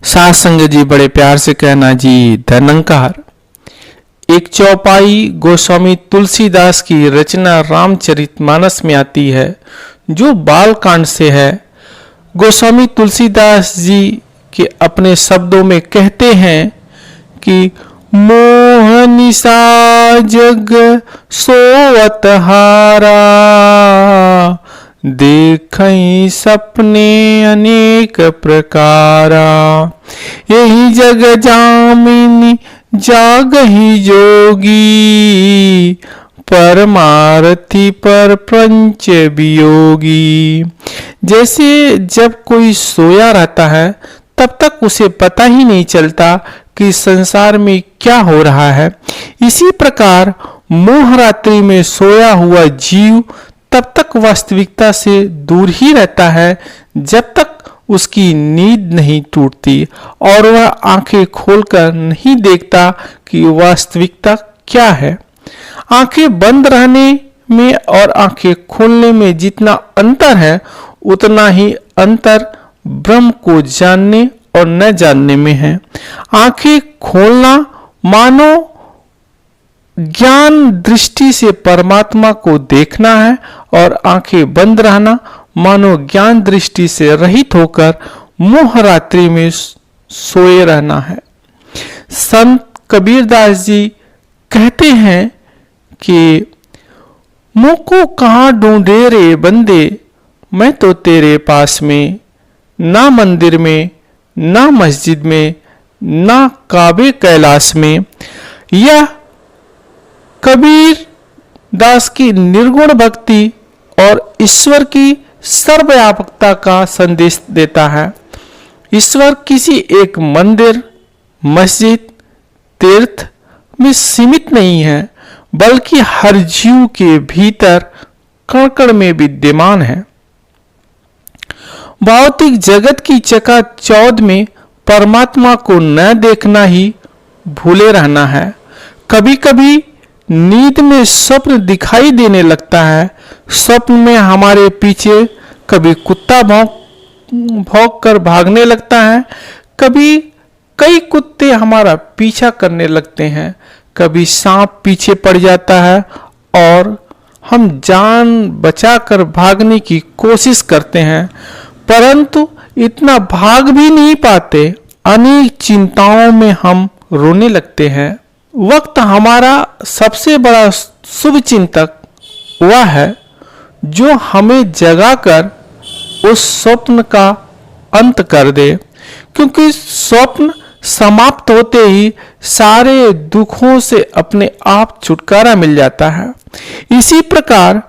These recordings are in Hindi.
साथ संग जी बड़े प्यार से कहना जी धनंकार। एक चौपाई गोस्वामी तुलसीदास की रचना रामचरितमानस में आती है जो बालकांड से है। गोस्वामी तुलसीदास जी के अपने शब्दों में कहते हैं कि मोह निशा जग सोवत हारा, देखई सपने अनेक प्रकारा, यही जग जामिनी जागही जोगी, परमारथी पर पंच वियोगी। जैसे जब कोई सोया रहता है तब तक उसे पता ही नहीं चलता कि संसार में क्या हो रहा है, इसी प्रकार मोह रात्रि में सोया हुआ जीव तब तक वास्तविकता से दूर ही रहता है जब तक उसकी नींद नहीं टूटती और वह आंखें खोलकर नहीं देखता कि वास्तविकता क्या है। आंखें बंद रहने में और आंखें खोलने में जितना अंतर है उतना ही अंतर ब्रह्म को जानने और न जानने में है। आंखें खोलना मानो ज्ञान दृष्टि से परमात्मा को देखना है और आंखें बंद रहना मानो ज्ञान दृष्टि से रहित होकर मोह रात्रि में सोए रहना है। संत कबीरदास जी कहते हैं कि मुझको कहाँ ढूंढे रे बंदे, मैं तो तेरे पास में, ना मंदिर में, ना मस्जिद में, ना काबे कैलाश में। यह कबीर दास की निर्गुण भक्ति और ईश्वर की सर्वव्यापकता का संदेश देता है। ईश्वर किसी एक मंदिर, मस्जिद, तीर्थ में सीमित नहीं है, बल्कि हर जीव के भीतर कण कण में विद्यमान है। भौतिक जगत की चकाचौंध में परमात्मा को न देखना ही भूले रहना है। कभी कभी नींद में स्वप्न दिखाई देने लगता है। स्वप्न में हमारे पीछे कभी कुत्ता भौंक कर भागने लगता है, कभी कई कुत्ते हमारा पीछा करने लगते हैं, कभी सांप पीछे पड़ जाता है और हम जान बचाकर भागने की कोशिश करते हैं, परंतु इतना भाग भी नहीं पाते। अनेक चिंताओं में हम रोने लगते हैं। वक्त हमारा सबसे बड़ा शुभ चिंतक वह है जो हमें जगाकर उस स्वप्न का अंत कर दे, क्योंकि स्वप्न समाप्त होते ही सारे दुखों से अपने आप छुटकारा मिल जाता है। इसी प्रकार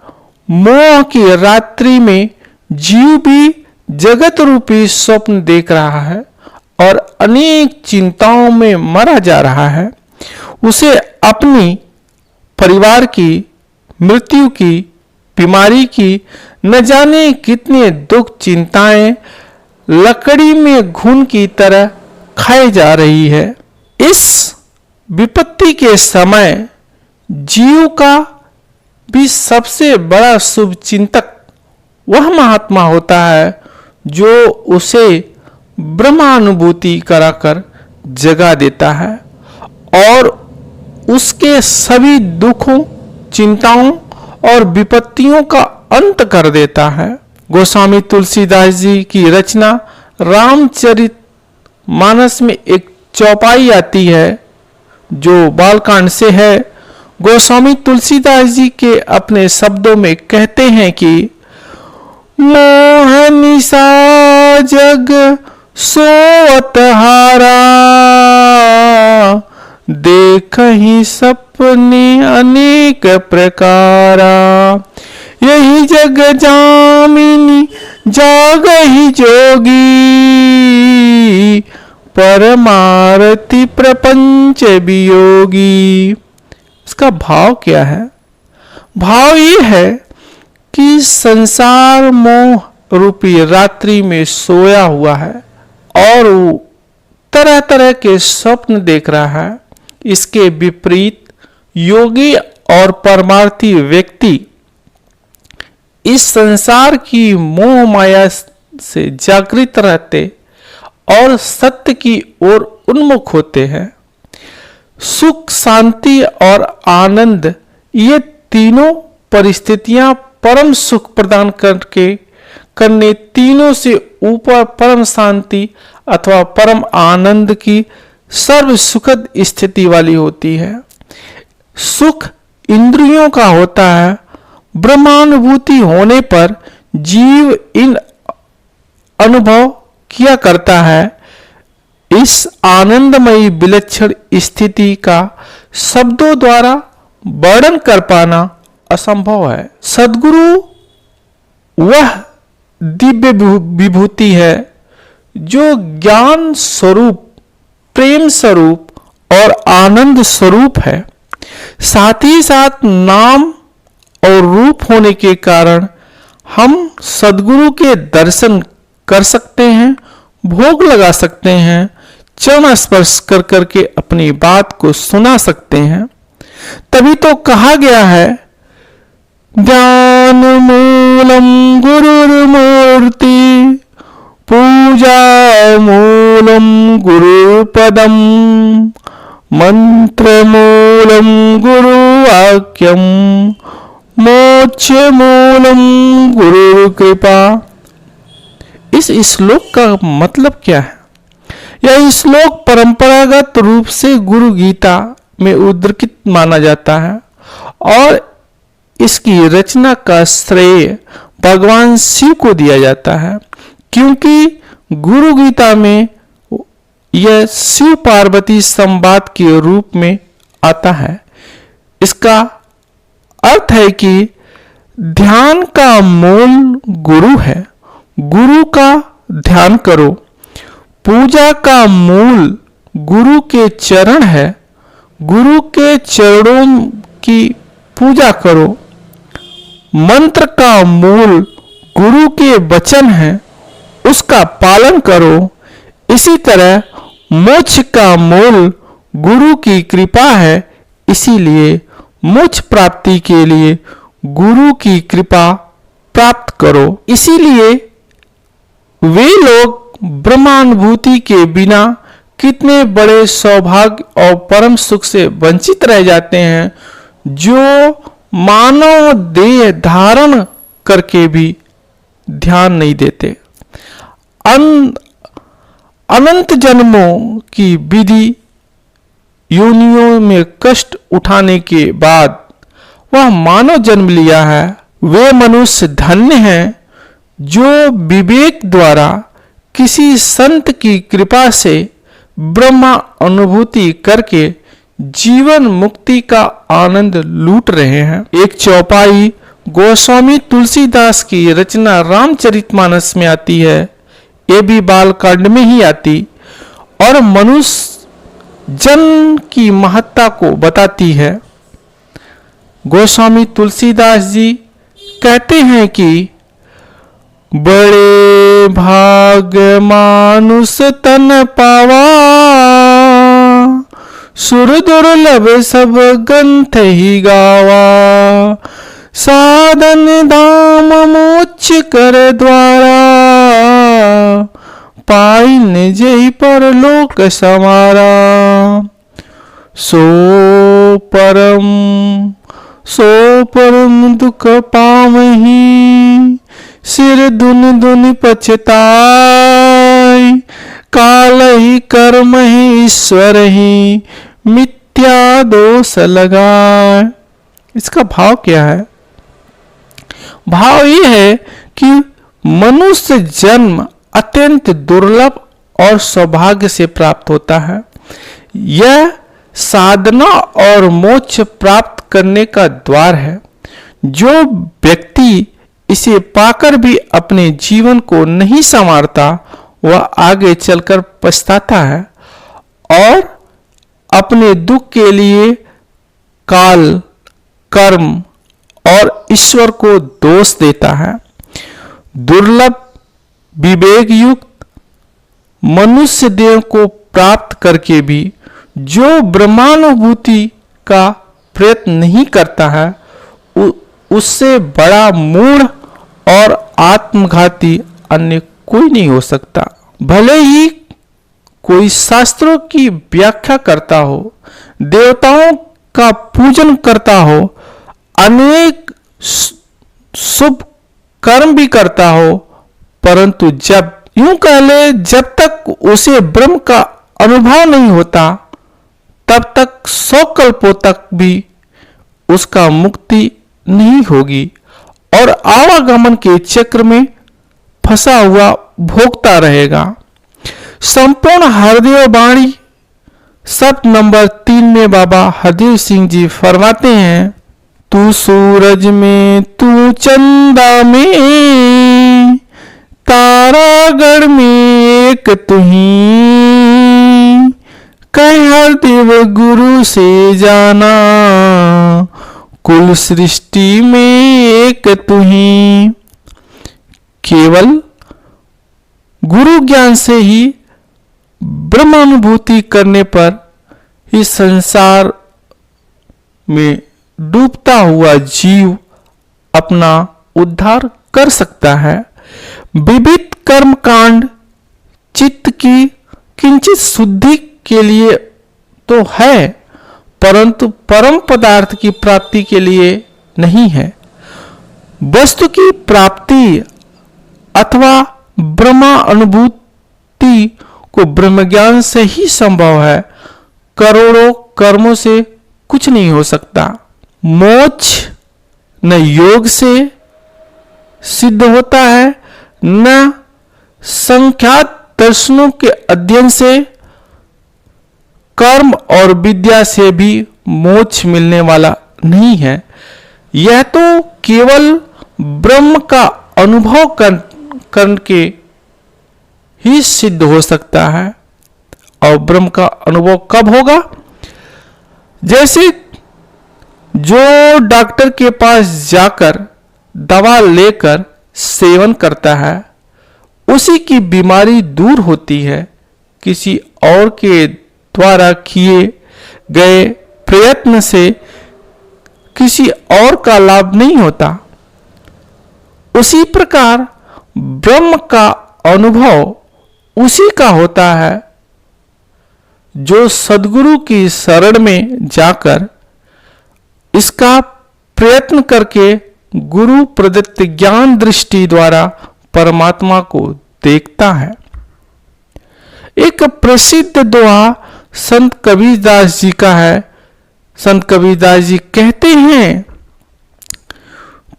मोह की रात्रि में जीव भी जगत रूपी स्वप्न देख रहा है और अनेक चिंताओं में मरा जा रहा है। उसे अपनी परिवार की, मृत्यु की, बीमारी की न जाने कितने दुख चिंताएं लकड़ी में घुन की तरह खाई जा रही है। इस विपत्ति के समय जीव का भी सबसे बड़ा शुभ चिंतक वह महात्मा होता है जो उसे ब्रह्मानुभूति कराकर जगा देता है और उसके सभी दुखों, चिंताओं और विपत्तियों का अंत कर देता है। गोस्वामी तुलसीदास जी की रचना रामचरितमानस में एक चौपाई आती है जो बालकांड से है। गोस्वामी तुलसीदास जी के अपने शब्दों में कहते हैं कि मोह निशा जग सोवत हारा, देखहि सपने अनेक प्रकारा, यही जग जामिनी जागहि जोगी, परमारथी प्रपंच वियोगी। इसका भाव क्या है? भाव ये है कि संसार मोह रूपी रात्रि में सोया हुआ है और वो तरह तरह के स्वप्न देख रहा है। इसके विपरीत योगी और परमार्थी व्यक्ति इस संसार की मोह माया से जागृत रहते और सत्य की ओर उन्मुख होते हैं। सुख, शांति और आनंद, ये तीनों परिस्थितियां परम सुख प्रदान करने तीनों से ऊपर परम शांति अथवा परम आनंद की सर्व सुखद स्थिति वाली होती है। सुख इंद्रियों का होता है। ब्रह्मानुभूति होने पर जीव इन अनुभव किया करता है। इस आनंदमयी विलक्षण स्थिति का शब्दों द्वारा वर्णन कर पाना असंभव है। सद्गुरु वह दिव्य विभूति है जो ज्ञान स्वरूप, प्रेम स्वरूप और आनंद स्वरूप है। साथ ही साथ नाम और रूप होने के कारण हम सद्गुरु के दर्शन कर सकते हैं, भोग लगा सकते हैं, चरण स्पर्श कर करके अपनी बात को सुना सकते हैं। तभी तो कहा गया है, ज्ञान मूलम गुरुर्मूर्ति, पूजा मूलम गुरुपदम, मंत्र मूलम गुरुवाक्यम, मोक्ष मूलम गुरु कृपा। इस श्लोक का मतलब क्या है? यह श्लोक परंपरागत रूप से गुरु गीता में उद्धृत माना जाता है और इसकी रचना का श्रेय भगवान शिव को दिया जाता है, क्योंकि गुरु गीता में यह शिव पार्वती संवाद के रूप में आता है। इसका अर्थ है कि ध्यान का मूल गुरु है, गुरु का ध्यान करो। पूजा का मूल गुरु के चरण है, गुरु के चरणों की पूजा करो। मंत्र का मूल गुरु के वचन है, उसका पालन करो। इसी तरह मोक्ष का मूल गुरु की कृपा है, इसीलिए मोक्ष प्राप्ति के लिए गुरु की कृपा प्राप्त करो। इसीलिए वे लोग ब्रह्मानुभूति के बिना कितने बड़े सौभाग्य और परम सुख से वंचित रह जाते हैं, जो मानव देह धारण करके भी ध्यान नहीं देते। अनंत जन्मों की विधि योनियों में कष्ट उठाने के बाद वह मानव जन्म लिया है। वे मनुष्य धन्य हैं जो विवेक द्वारा किसी संत की कृपा से ब्रह्मा अनुभूति करके जीवन मुक्ति का आनंद लूट रहे हैं। एक चौपाई गोस्वामी तुलसीदास की रचना रामचरितमानस में आती है, ये भी बालकांड में ही आती और मनुष्य जन्म की महत्ता को बताती है। गोस्वामी तुलसीदास जी कहते हैं कि बड़े भाग मानुष तन पावा, सुर दुर्लभ सब ग्रंथ ही गावा, साधन धाम मोक्ष कर द्वारा, पाई निज ही पर लोक समारा। सो परम दुख पावही, सिर दुन दुन पछताई, काल ही कर्म ही ईश्वर ही, मिथ्या दोष लगाए। इसका भाव क्या है? भाव ये है कि मनुष्य जन्म अत्यंत दुर्लभ और सौभाग्य से प्राप्त होता है। यह साधना और मोक्ष प्राप्त करने का द्वार है। जो व्यक्ति इसे पाकर भी अपने जीवन को नहीं संवारता, वह आगे चलकर पछताता है और अपने दुख के लिए काल, कर्म और ईश्वर को दोष देता है। दुर्लभ विवेक युक्त मनुष्य देह को प्राप्त करके भी जो ब्रह्मानुभूति का प्रयत्न नहीं करता है, उससे बड़ा मूढ़ और आत्मघाती अन्य कोई नहीं हो सकता। भले ही कोई शास्त्रों की व्याख्या करता हो, देवताओं का पूजन करता हो, अनेक शुभ कर्म भी करता हो, परंतु जब यूं कह ले, जब तक उसे ब्रह्म का अनुभव नहीं होता तब तक 100 कल्पों तक भी उसका मुक्ति नहीं होगी और आवागमन के चक्र में फंसा हुआ भोगता रहेगा। संपूर्ण हरदेव वाणी शब्द नंबर 3 में बाबा हरदेव सिंह जी फरमाते हैं, तू सूरज में, तू चंदा में, तारागढ़ में एक तुही, कह हरदेव गुरु से जाना, कुल सृष्टि में एक तुही। केवल गुरु ज्ञान से ही ब्रह्मानुभूति करने पर ही संसार में डूबता हुआ जीव अपना उद्धार कर सकता है। विविध कर्म कांड चित्त की किंचित शुद्धि के लिए तो है, परंतु परम पदार्थ की प्राप्ति के लिए नहीं है। वस्तु की प्राप्ति अथवा ब्रह्मा अनुभूति को ब्रह्मज्ञान से ही संभव है। करोड़ों कर्मों से कुछ नहीं हो सकता। मोक्ष न योग से सिद्ध होता है, न संख्यात दर्शनों के अध्ययन से, कर्म और विद्या से भी मोक्ष मिलने वाला नहीं है। यह तो केवल ब्रह्म का अनुभव करके ही सिद्ध हो सकता है। और ब्रह्म का अनुभव कब होगा? जैसे जो डॉक्टर के पास जाकर दवा लेकर सेवन करता है, उसी की बीमारी दूर होती है, किसी और के द्वारा किए गए प्रयत्न से किसी और का लाभ नहीं होता। उसी प्रकार ब्रह्म का अनुभव उसी का होता है जो सद्गुरु की शरण में जाकर इसका प्रयत्न करके गुरु प्रदत्त ज्ञान दृष्टि द्वारा परमात्मा को देखता है। एक प्रसिद्ध दोहा संत कबीरदास जी का है। संत कबीरदास जी कहते हैं,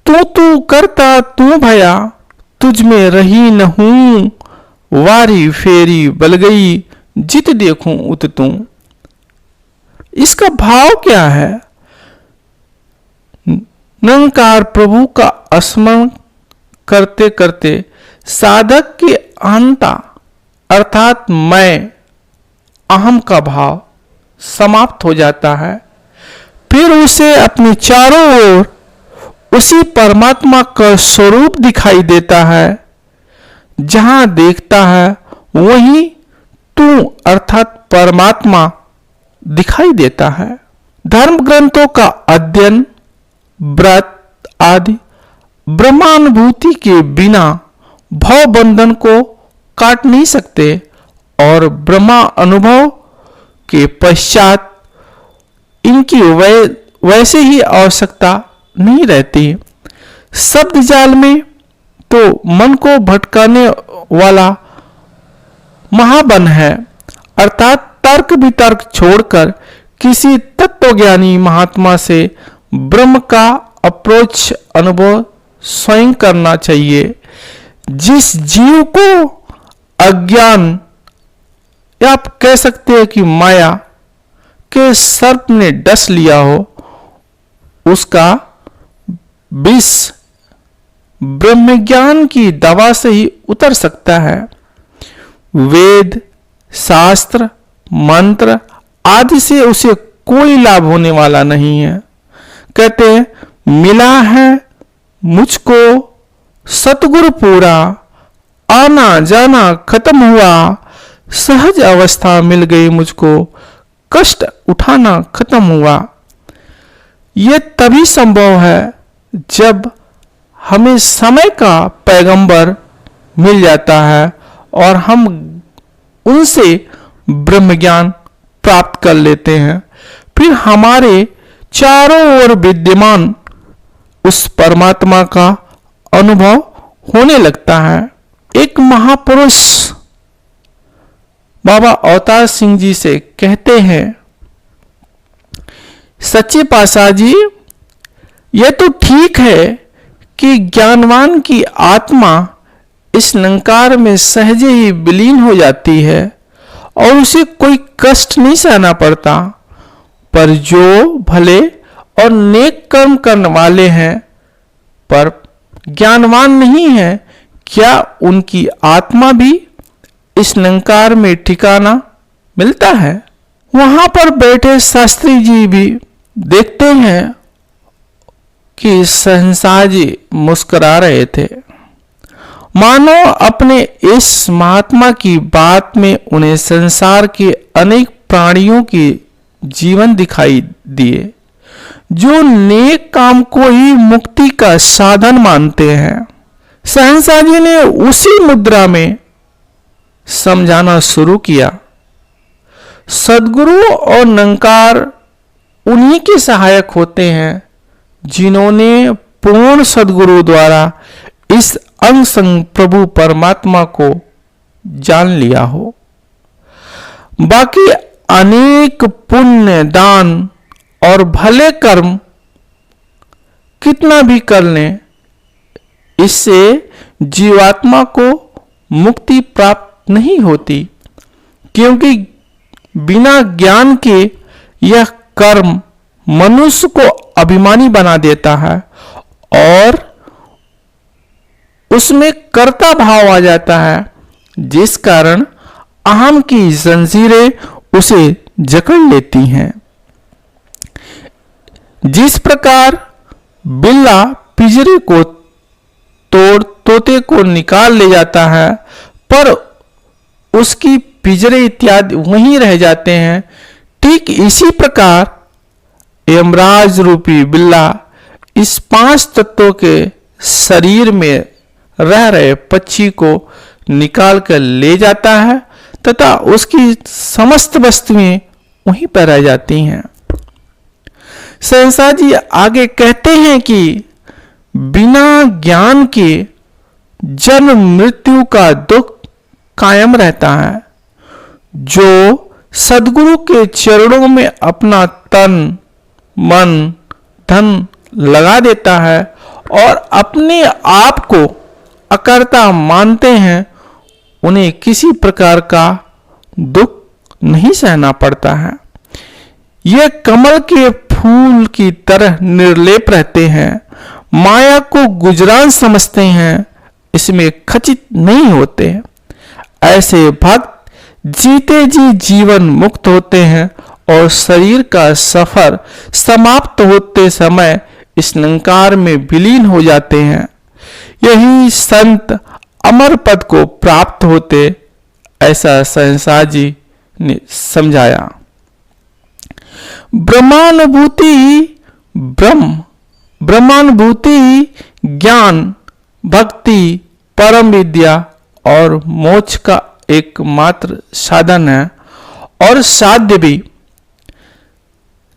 तू करता तू भया, तुझ में रही न हूं, वारी फेरी बल गई, जित देखूं उत तू। इसका भाव क्या है? निरंकार प्रभु का स्मरण करते करते साधक की अहंता अर्थात मैं, अहम का भाव समाप्त हो जाता है। फिर उसे अपने चारों ओर उसी परमात्मा का स्वरूप दिखाई देता है। जहां देखता है वहीं तू अर्थात परमात्मा दिखाई देता है। धर्म ग्रंथों का अध्ययन, व्रत आदि ब्रह्मानुभूति के बिना भव बंधन को काट नहीं सकते और ब्रह्मा अनुभव के पश्चात इनकी वैसे ही आवश्यकता नहीं रहती। शब्द जाल में तो मन को भटकाने वाला महाबन है, अर्थात तर्क वितर्क छोड़कर किसी तत्वज्ञानी महात्मा से ब्रह्म का अप्रोच अनुभव स्वयं करना चाहिए। जिस जीव को अज्ञान या आप कह सकते हैं कि माया के सर्प ने डस लिया हो, उसका विष ब्रह्मज्ञान की दवा से ही उतर सकता है। वेद, शास्त्र, मंत्र आदि से उसे कोई लाभ होने वाला नहीं है। कहते हैं, मिला है मुझको सतगुरु पूरा, आना जाना खत्म हुआ, सहज अवस्था मिल गई मुझको, कष्ट उठाना खत्म हुआ। यह तभी संभव है जब हमें समय का पैगंबर मिल जाता है और हम उनसे ब्रह्म ज्ञान प्राप्त कर लेते हैं। फिर हमारे चारों ओर विद्यमान उस परमात्मा का अनुभव होने लगता है। एक महापुरुष बाबा अवतार सिंह जी से कहते हैं, सच्चे पातशाह जी, यह तो ठीक है कि ज्ञानवान की आत्मा इस निरंकार में सहजे ही विलीन हो जाती है और उसे कोई कष्ट नहीं सहना पड़ता, पर जो भले और नेक कर्म करने वाले हैं पर ज्ञानवान नहीं है, क्या उनकी आत्मा भी इस निरंकार में ठिकाना मिलता है? वहां पर बैठे शास्त्री जी भी देखते हैं कि शहंशाह जी मुस्कुरा रहे थे, मानो अपने इस महात्मा की बात में उन्हें संसार के अनेक प्राणियों के जीवन दिखाई दिए जो नेक काम को ही मुक्ति का साधन मानते हैं। शहंशाह जी ने उसी मुद्रा में समझाना शुरू किया, सद्गुरु और निरंकार उन्हीं के सहायक होते हैं जिन्होंने पूर्ण सद्गुरु द्वारा इस अंग संग प्रभु परमात्मा को जान लिया हो। बाकी अनेक पुण्य, दान और भले कर्म कितना भी कर लें, इससे जीवात्मा को मुक्ति प्राप्त नहीं होती, क्योंकि बिना ज्ञान के यह कर्म मनुष्य को अभिमानी बना देता है और उसमें कर्ता भाव आ जाता है, जिस कारण अहम की जंजीरें उसे जकड़ लेती हैं। जिस प्रकार बिल्ला पिंजरे को तोड़ तोते को निकाल ले जाता है पर उसकी पिंजरे इत्यादि वहीं रह जाते हैं, ठीक इसी प्रकार यमराज रूपी बिल्ला इस 5 तत्वों के शरीर में रह रहे पक्षी को निकाल कर ले जाता है तथा उसकी समस्त वस्तुएं वहीं पर रह जाती हैं। शहंशाह जी आगे कहते हैं कि बिना ज्ञान के जन्म मृत्यु का दुख कायम रहता है। जो सद्गुरु के चरणों में अपना तन मन धन लगा देता है और अपने आप को अकर्ता मानते हैं, उन्हें किसी प्रकार का दुख नहीं सहना पड़ता है। ये कमल के फूल की तरह निर्लेप रहते हैं, माया को गुजरान समझते हैं, इसमें खचित नहीं होते। ऐसे भक्त जीते जी जीवन मुक्त होते हैं और शरीर का सफर समाप्त होते समय इस निरंकार में विलीन हो जाते हैं। यही संत अमर पद को प्राप्त होते, ऐसा शहंशाह जी ने समझाया। ब्रह्मानुभूति ब्रह्मानुभूति ज्ञान, भक्ति, परम विद्या और मोक्ष का एकमात्र साधन है और साध्य भी।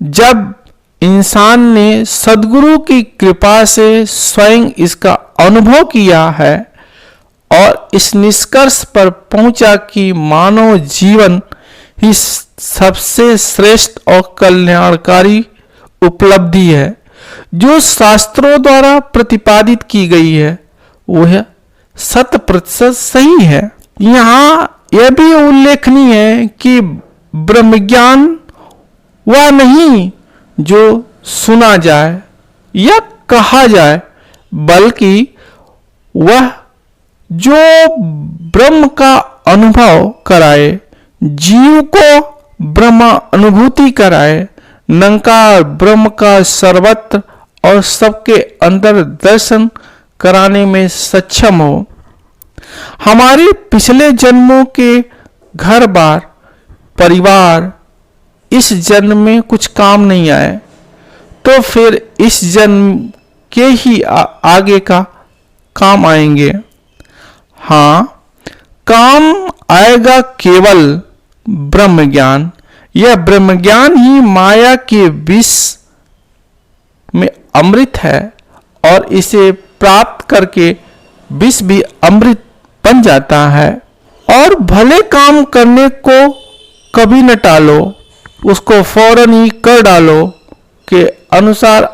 जब इंसान ने सद्गुरु की कृपा से स्वयं इसका अनुभव किया है और इस निष्कर्ष पर पहुंचा कि मानव जीवन ही सबसे श्रेष्ठ और कल्याणकारी उपलब्धि है जो शास्त्रों द्वारा प्रतिपादित की गई है, वह 100% सही है। यहाँ यह भी उल्लेखनीय है कि ब्रह्मज्ञान वह नहीं जो सुना जाए या कहा जाए, बल्कि वह जो ब्रह्म का अनुभव कराए, जीव को ब्रह्म अनुभूति कराए, निरंकार ब्रह्म का सर्वत्र और सबके अंदर दर्शन कराने में सक्षम हो। हमारे पिछले जन्मों के घर बार परिवार इस जन्म में कुछ काम नहीं आए तो फिर इस जन्म के ही आगे का काम आएंगे। हाँ, काम आएगा केवल ब्रह्म ज्ञान। यह ब्रह्म ज्ञान ही माया के विष में अमृत है और इसे प्राप्त करके विष भी अमृत बन जाता है। और भले काम करने को कभी न टालो, उसको फौरन ही कर डालो के अनुसार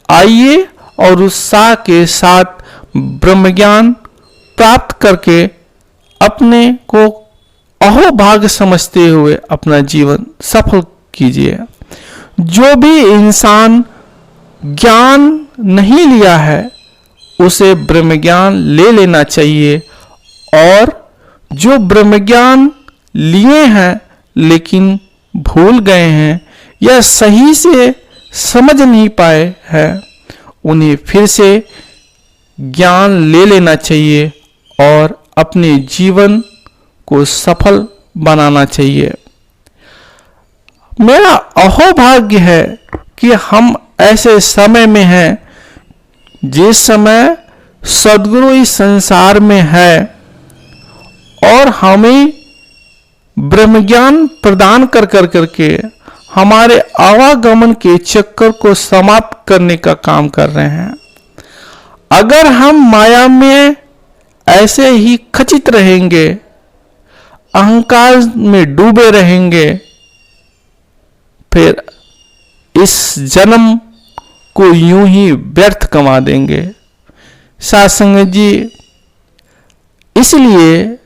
आइए और उत्साह के साथ ब्रह्म ज्ञान प्राप्त करके अपने को अहोभाग्य समझते हुए अपना जीवन सफल कीजिए। जो भी इंसान ज्ञान नहीं लिया है उसे ब्रह्म ज्ञान ले लेना चाहिए, और जो ब्रह्म ज्ञान लिए हैं लेकिन भूल गए हैं या सही से समझ नहीं पाए हैं, उन्हें फिर से ज्ञान ले लेना चाहिए और अपने जीवन को सफल बनाना चाहिए। मेरा अहोभाग्य है कि हम ऐसे समय में हैं जिस समय सद्गुरु इस संसार में है और हमें ब्रह्म ज्ञान प्रदान कर करके हमारे आवागमन के चक्कर को समाप्त करने का काम कर रहे हैं। अगर हम माया में ऐसे ही खचित रहेंगे, अहंकार में डूबे रहेंगे, फिर इस जन्म को यूं ही व्यर्थ गंवा देंगे। साथ संगत जी, इसलिए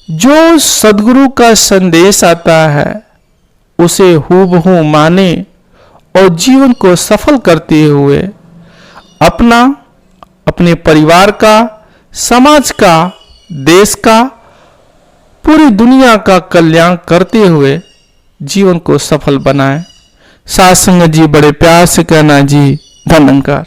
जो सद्गुरु का संदेश आता है उसे हूबहू माने और जीवन को सफल करते हुए अपना, अपने परिवार का, समाज का, देश का, पूरी दुनिया का कल्याण करते हुए जीवन को सफल बनाएं। साथ संगत जी, बड़े प्यार से कहना जी, धन्यवाद।